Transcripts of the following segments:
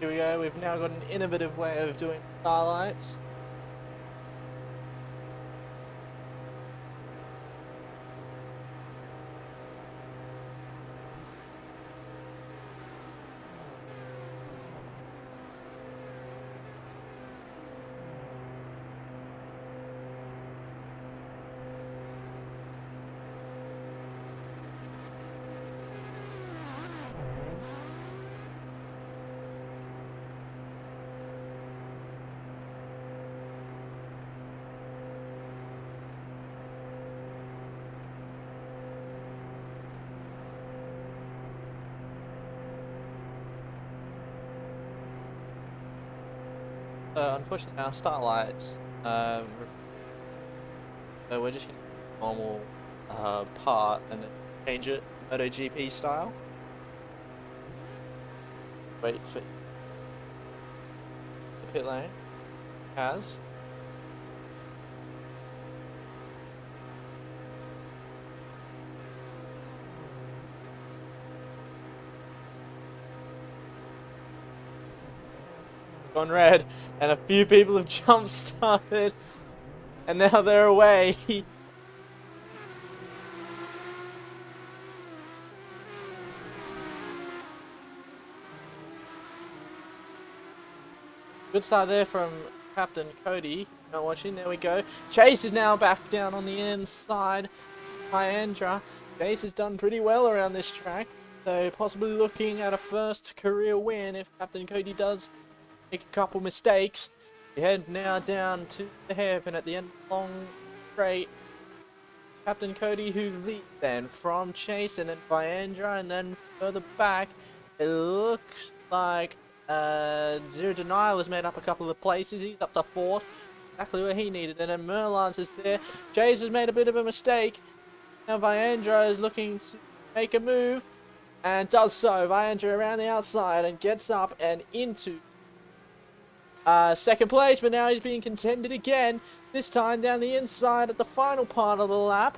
Here we go, we've now got an innovative way of doing starlights. Unfortunately, our starlights, so we're just going to do normal part and then change it MotoGP style. Wait for the pit lane. Has. Gone red, and a few people have jump started, and now they're away. Good start there from Captain Cody. Not watching. There we go. Chase is now back down on the inside. Hyandra. Chase has done pretty well around this track, so possibly looking at a first career win if Captain Cody does make a couple mistakes. We head now down to the hairpin at the end of the long straight. Captain Cody who leads then from Chase and then Hyandra, and then further back it looks like Zero Denial has made up a couple of places. He's up to 4th, exactly where he needed. And then Merlans is there. Chase has made a bit of a mistake. Now Hyandra is looking to make a move, and does so. Hyandra around the outside and gets up and into second place, but now he's being contended again, this time down the inside at the final part of the lap.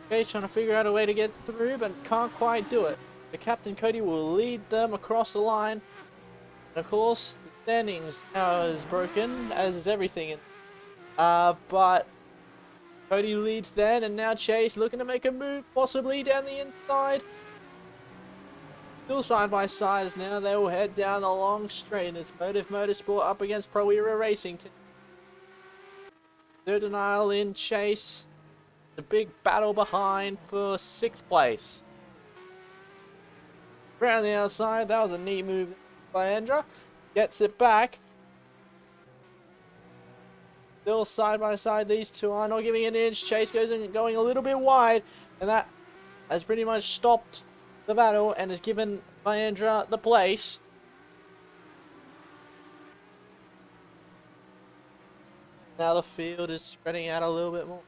Okay, he's trying to figure out a way to get through, but can't quite do it. The Captain Cody will lead them across the line. And of course, the standings now is broken, as is everything. But Cody leads then, and now Chase looking to make a move, possibly down the inside. Still side by sides now. They will head down the long straight. It's Motive Motorsport up against Pro Era Racing. Zero Denial in Chase. The big battle behind for 6th place. Around the outside, that was a neat move by Andra. Gets it back. Still side by side, these two are not giving an inch. Chase going a little bit wide, and that has pretty much stopped the battle and has given Hyandra the place. Now the field is spreading out a little bit more.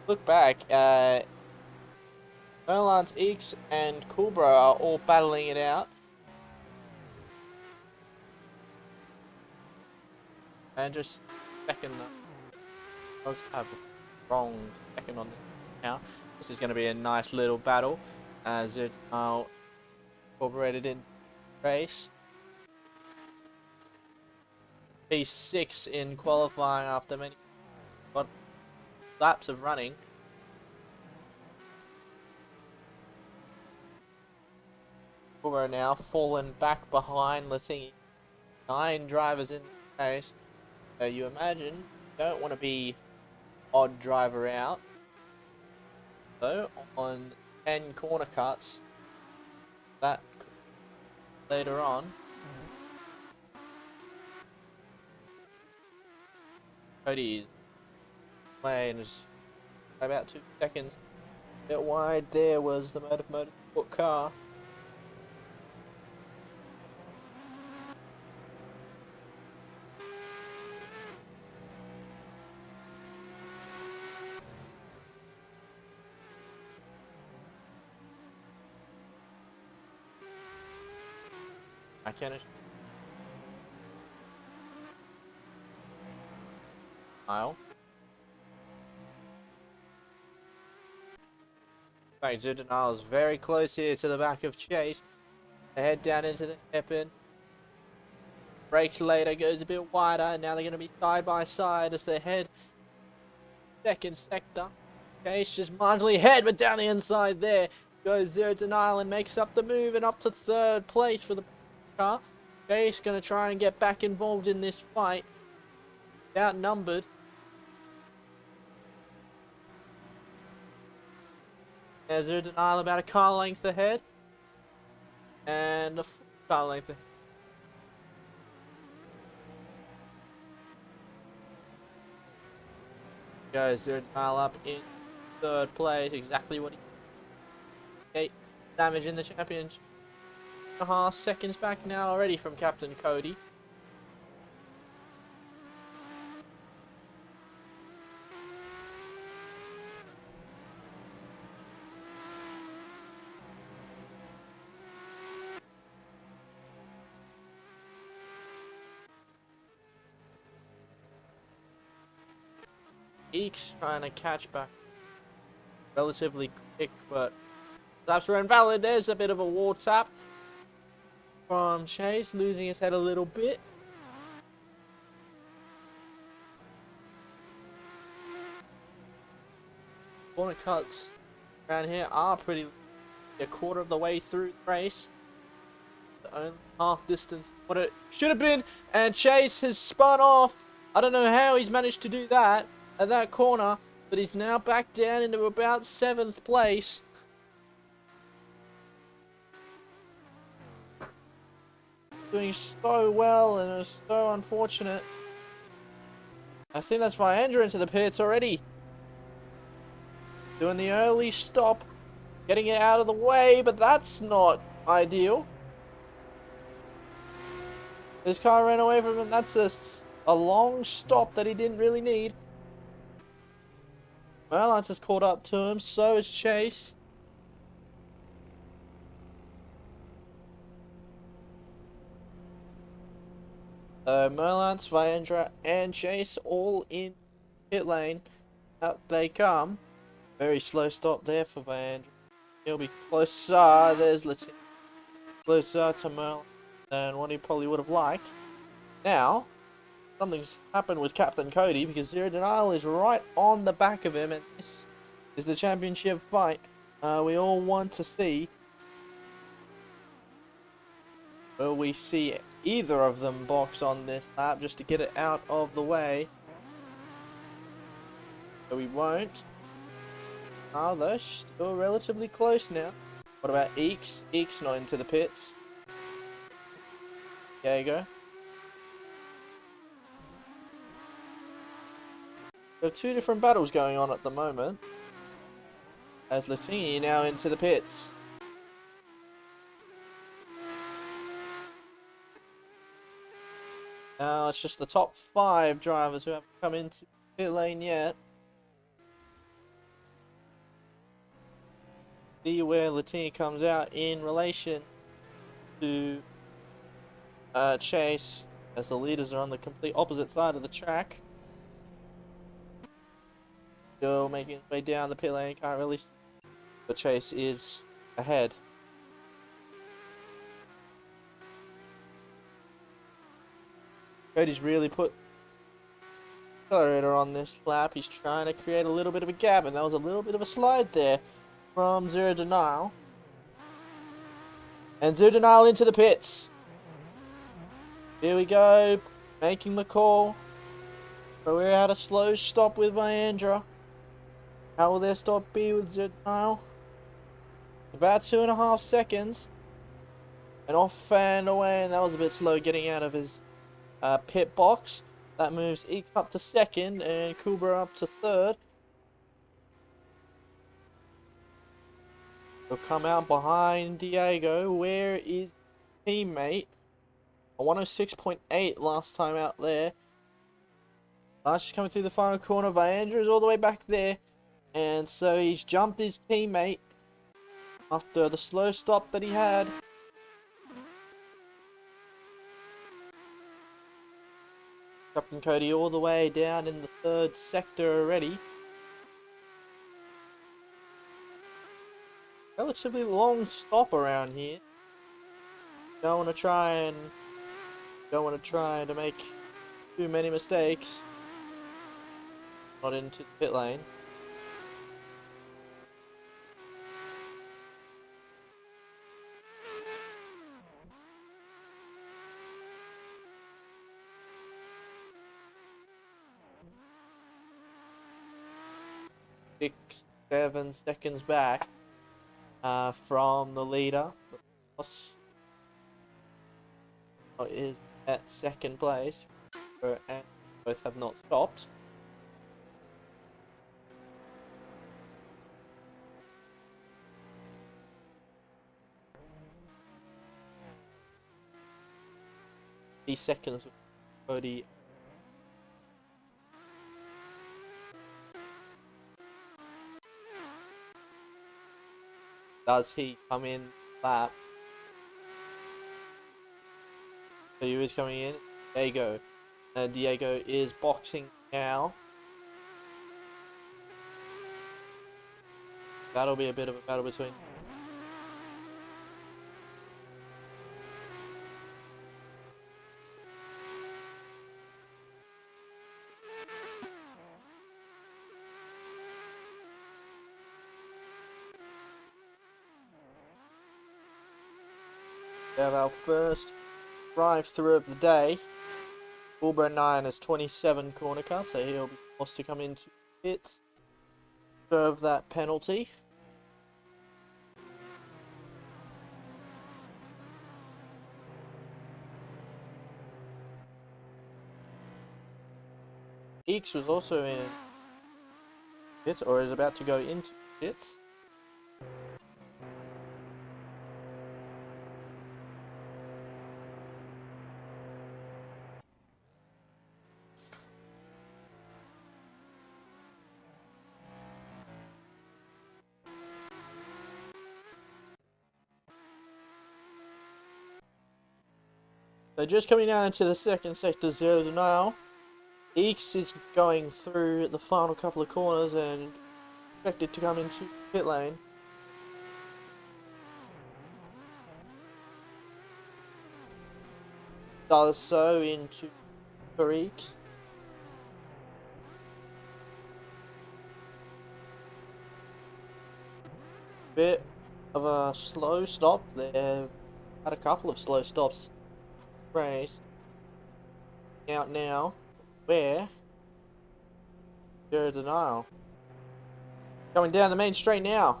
Look back, Merlans, Eeks and Coolbro are all battling it out. And just second, does have a wrong second on this now. This is going to be a nice little battle as it incorporated in race. P6 in qualifying after many laps of running. We're now fallen back behind. Let's see, 9 drivers in the race. So you imagine you don't want to be odd driver out. So on 10 corner cuts, that later on. Cody's lane is about 2 seconds. A bit wide there was the Motorsport car. I can Zerdinile. In fact, Zerdinile is very close here to the back of Chase. They head down into the hairpin. Brakes later, goes a bit wider, and now they're going to be side by side as they head second sector. Chase just marginally ahead, but down the inside there goes Zerdinile and makes up the move and up to third place for the car. Chase going to try and get back involved in this fight. Outnumbered. There's Zerdinile about a car length ahead. And a full car length ahead. Goes Zerdinile up in third place. Exactly what he... 8 damage in the championship. 2.5 seconds back now already from Captain Cody. Eeks trying to catch back relatively quick, but taps were invalid. There's a bit of a wall tap from Chase, losing his head a little bit. Corner cuts around here are pretty a quarter of the way through the race. Only half distance what it should have been, and Chase has spun off. I don't know how he's managed to do that at that corner, but he's now back down into about 7th place. Doing so well, and it's so unfortunate. I think that's Viandra into the pits already. Doing the early stop, getting it out of the way, but that's not ideal. This car ran away from him. That's a long stop that he didn't really need. Well, Lance has caught up to him, so is Chase. Merlance, Viandra, and Chase all in pit lane. Out they come. Very slow stop there for Viandra. He'll be closer. There's Latin. Closer to Merlance than what he probably would have liked. Now, something's happened with Captain Cody because Zerdinile is right on the back of him, and this is the championship fight we all want to see. Will we see either of them box on this lap just to get it out of the way? So we won't. Oh, they're still relatively close now. What about Eeks? Eeks not into the pits. There you go. There are 2 different battles going on at the moment. As Latini now into the pits. Now it's just the top 5 drivers who haven't come into pit lane yet. See where Latini comes out in relation to Chase, as the leaders are on the complete opposite side of the track. Still making his way down the pit lane, can't really see, but Chase is ahead. Cody's really put accelerator on this lap. He's trying to create a little bit of a gap, and that was a little bit of a slide there from Zerdinile. And Zerdinile into the pits. Here we go, making the call. But we're at a slow stop with Viandra. How will their stop be with Zerdinile? About 2.5 seconds. And off and away, and that was a bit slow getting out of his pit box. That moves Eeks up to 2nd and Kubra up to 3rd. He'll come out behind Diego. Where is teammate? A 106.8 last time out there. Last just coming through the final corner. Viandra is all the way back there. And so he's jumped his teammate after the slow stop that he had. Captain Cody all the way down in the third sector already. Relatively long stop around here. Don't want to try to make too many mistakes. Not into the pit lane. Six, 7 seconds back from the leader. The boss is at second place, and both have not stopped. These seconds with Cody. Does he come in lap? So he is coming in. Diego. Diego is boxing now. That'll be a bit of a battle between. We have our first drive-through of the day. Bulbo 9 is 27 corner car, so he'll be forced to come into pits. Serve that penalty. Eeks was also in pits, or is about to go into pits. So just coming down to the second sector, zero denial. Eeks is going through the final couple of corners and expected to come into pit lane. Does so into Eeks. Bit of a slow stop there. Had a couple of slow stops. Race out now. Where? Zero denial. Going down the main straight now.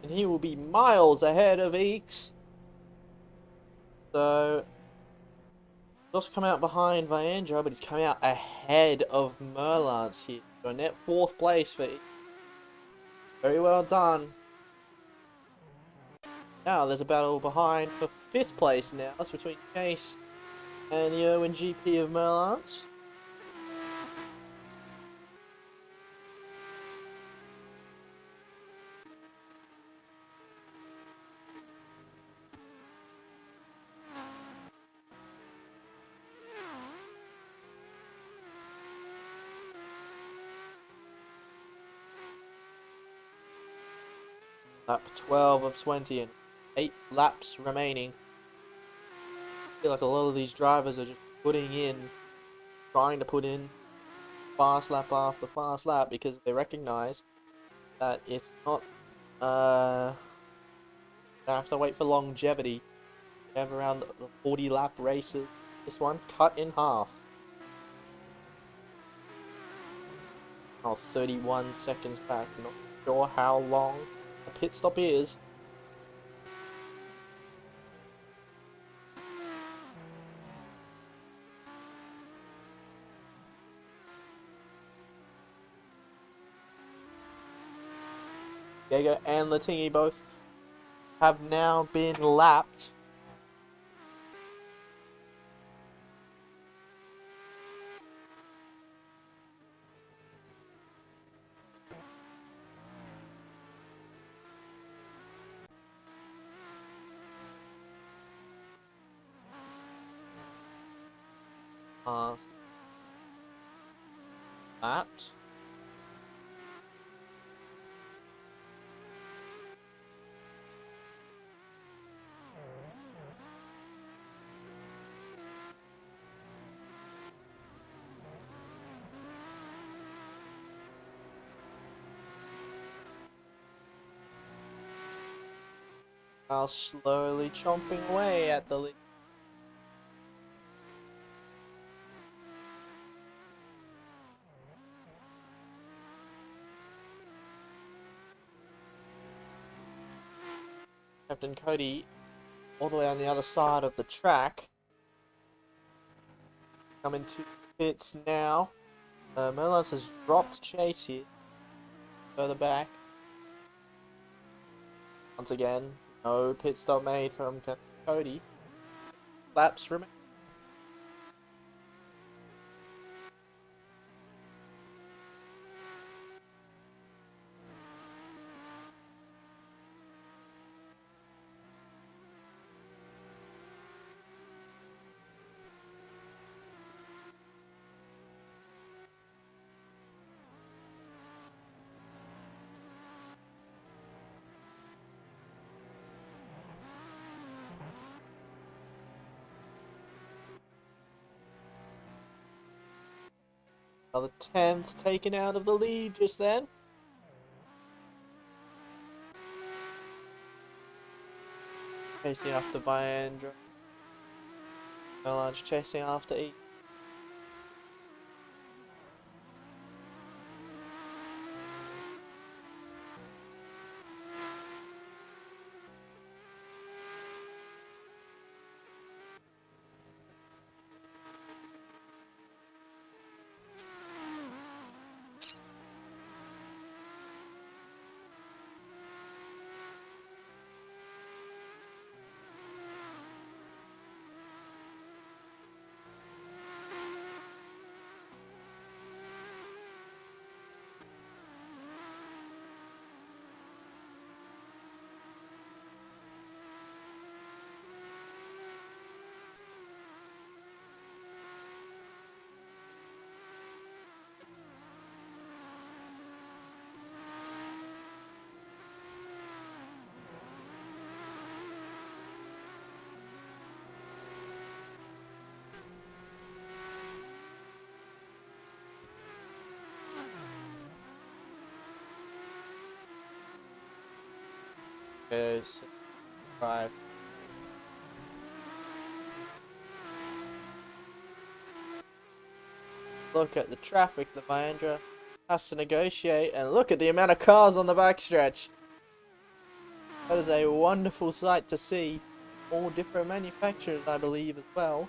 And he will be miles ahead of Eeks. So, he's also come out behind Viandra, but he's come out ahead of Merlance here. So a net 4th place for Eeks. Very well done. Now there's a battle behind for 5th place now. That's between Chase and the Irwin GP of Merlance. Lap 12 of 20 and 8 laps remaining. I feel like a lot of these drivers are just trying to put in fast lap after fast lap because they recognize that it's not, they have to wait for longevity. They have around the 40 lap races. This one cut in half. Oh, 31 seconds back. Not sure how long a pit stop is. Diego and Latingi both have now been lapped. laps. While slowly chomping away at the lead. Captain Cody all the way on the other side of the track. Coming to pits now. Merlans has dropped Chase here. Further back. Once again, no pit stop made from Captain Cody. Laps remain. Another 10th taken out of the lead just then. Chasing after Viandra. Melange chasing after E. Goes 5. Look at the traffic that Viandra has to negotiate, and look at the amount of cars on the backstretch. That is a wonderful sight to see. All different manufacturers, I believe, as well.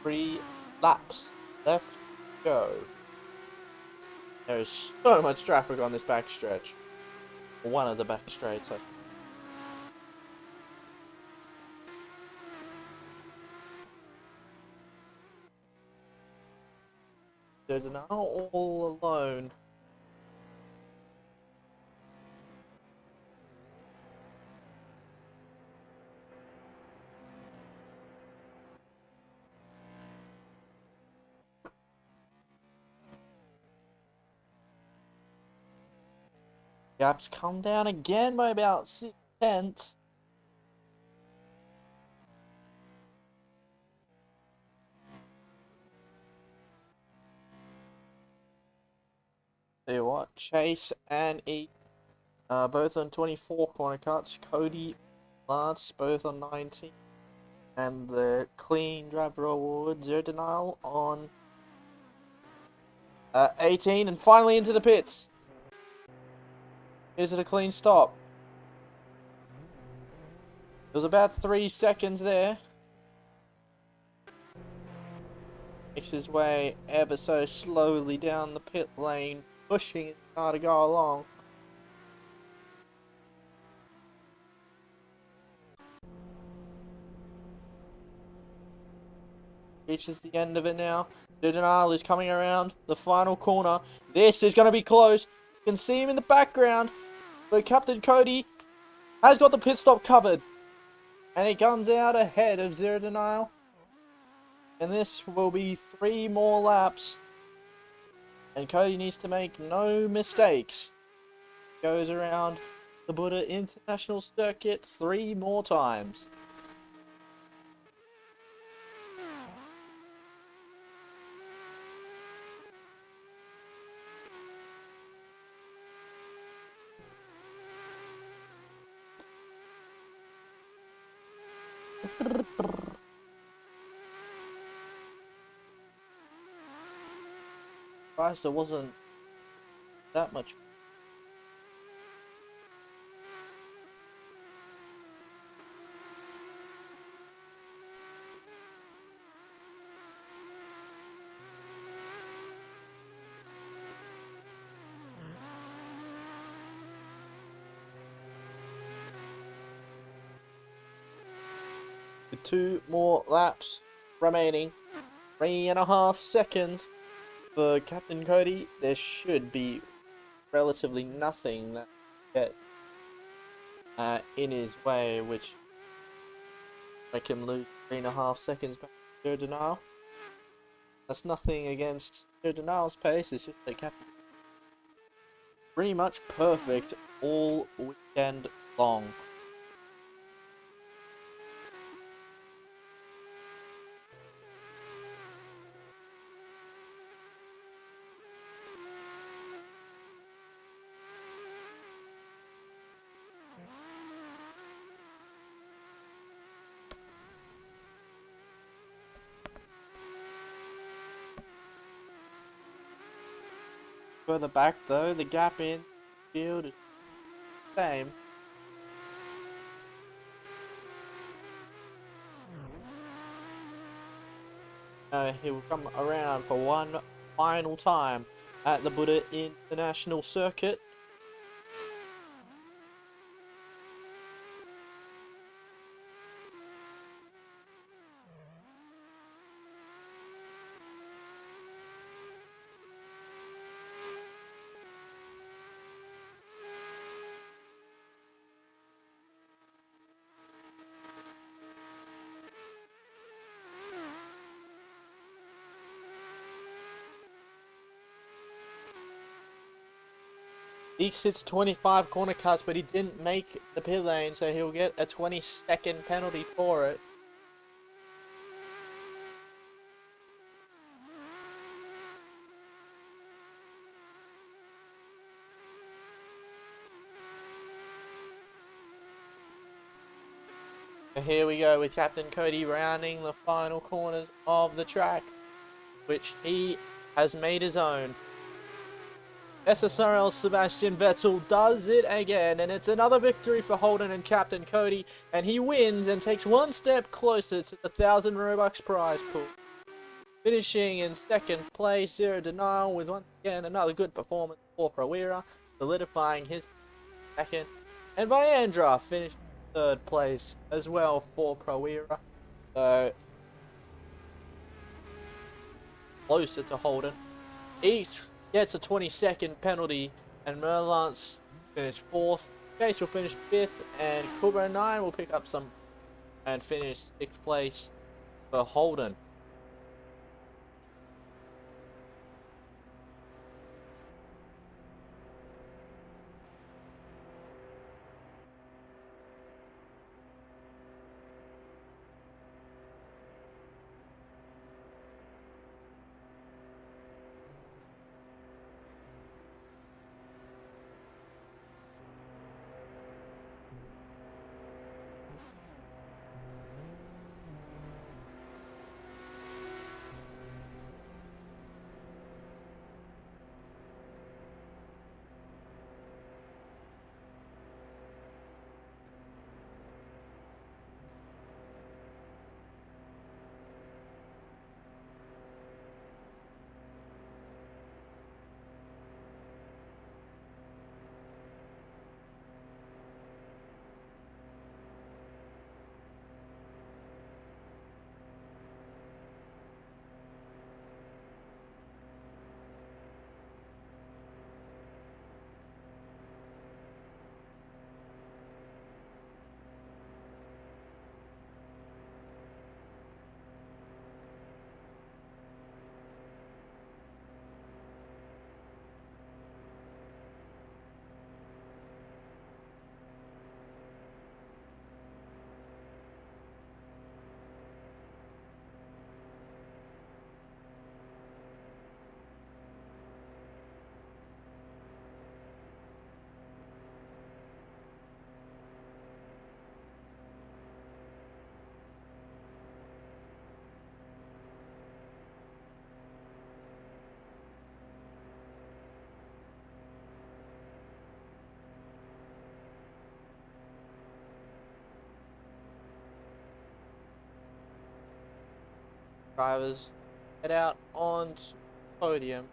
Three laps left to go. There is so much traffic on this backstretch. One of the back straights. They're now all alone. Gaps come down again by about 6 tenths. Tell you what, Chase and E both on 24 corner cuts. Cody, Lance both on 19. And the clean driver award, Zero Denial on 18. And finally into the pits. Is it a clean stop? It was about 3 seconds there. Makes his way ever so slowly down the pit lane, pushing his car to go along. Reaches the end of it now. Denial is coming around the final corner. This is going to be close. You can see him in the background. But Captain Cody has got the pit stop covered. And he comes out ahead of Zero Denial. And this will be 3 more laps. And Cody needs to make no mistakes. Goes around the Buddha International Circuit 3 more times. Surprised there wasn't that much. With 2 more laps remaining, 3.5 seconds for Captain Cody. There should be relatively nothing that get in his way, which make him lose 3.5 seconds back to Zero Denial. That's nothing against Zero Denial's pace. It's just that Captain pretty much perfect all weekend long. Further back though, the gap in field is the same. He will come around for one final time at the Buddha International Circuit. Each hits 25 corner cuts, but he didn't make the pit lane, so he'll get a 20-second penalty for it. So here we go with Captain Cody rounding the final corners of the track, which he has made his own. SSRL Sebastian Vettel does it again, and it's another victory for Holden and Captain Cody, and he wins and takes one step closer to the 1,000 Robux prize pool. Finishing in second place, Zero Denial with once again another good performance for Prawira, solidifying his second, and Viandra finished third place as well for Prawira, so closer to Holden. Each gets a 20-second penalty, and Merlance finished 4th. Chase will finish 5th, and Cobra 9 will pick up some and finish 6th place for Holden. drivers head out onto podium.